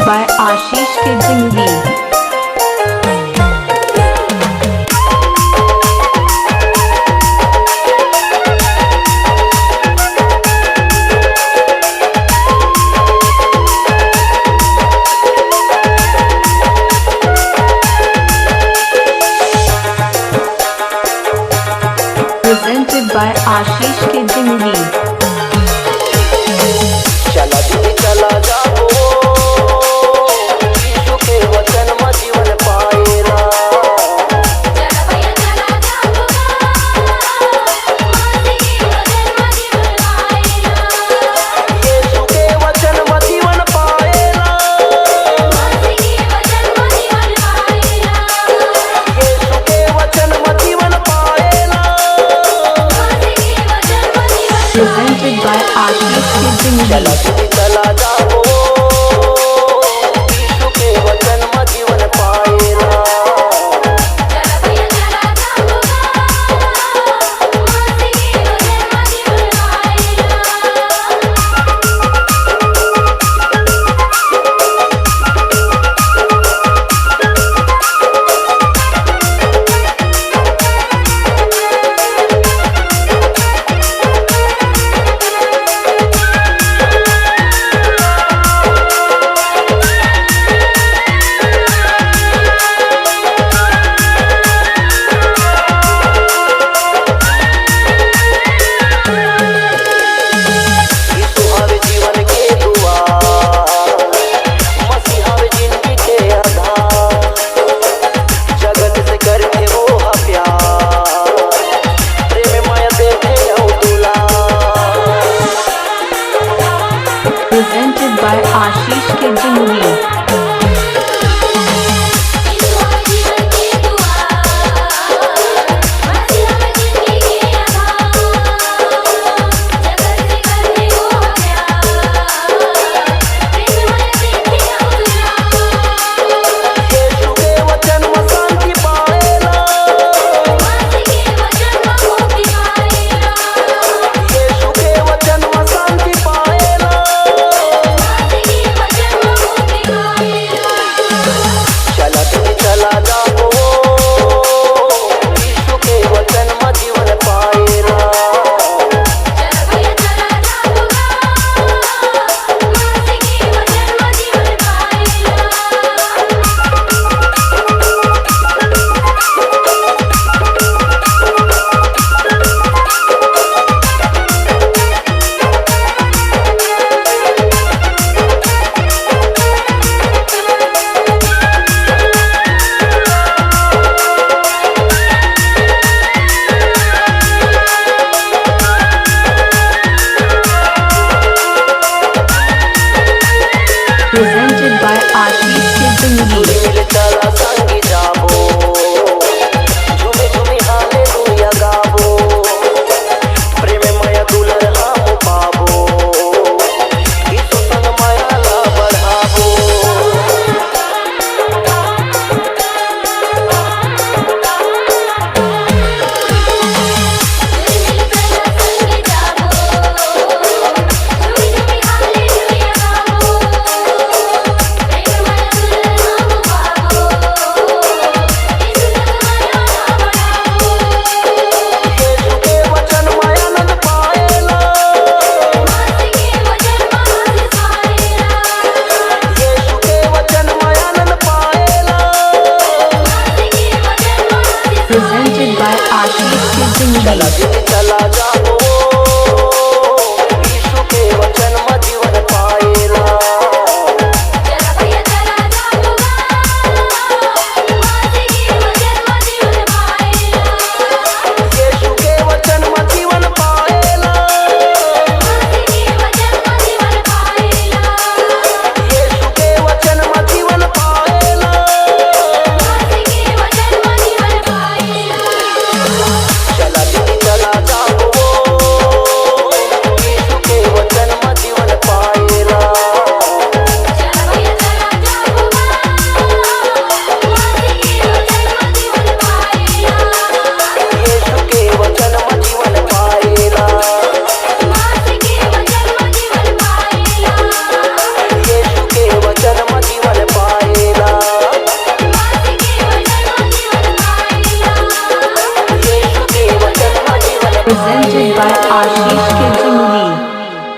by Ashish Ki Zindagi। Presented by Ashish Ki Zindagi। चला दीदी चला जाओ यीशु के वचन में जीवन पाएला। चला भैया चला जाओ मसीह के वचन में जीवन पाएला। यीशु के वचन में जीवन पाएला। मसीह के वचन में जीवन पाएला। यीशु के वचन में जीवन पाएला। मसीह के वचन में जीवन Presented by Ashish Ki चला Zindagi। दीदी चला जाओ यीशु के वचन में जीवन पाएला। चला भैया चला जाओ मसीह के वचन में जीवन पाएला। यीशु हवे जीवन के दुआ, मसीह हवे जिंदगी के आधार। जगत से करके वो हा प्यार, प्रेम माया देखे औ दुलार। Presented by Ashish Ki Zindagi। यीशु हमें जीवन की दुआ, मसीह हमें जिंदगी के आधार। जगत से करते वो प्यार, प्रेम माया देखे औ दुलार। यीशु के वचन में शांति पाएला। मसीह के वचन में मुक्ति पाएला। यीशु के वचन में शांति पाएला। मसीह के वचन में मुक्ति पाएला। चला दीदी चला जाओ यीशु के वचन में जीवन पाएला। चला भैया चला जाओ मसीह के वचन में जीवन पाएला। Presented by Ashish Ki Zindagi।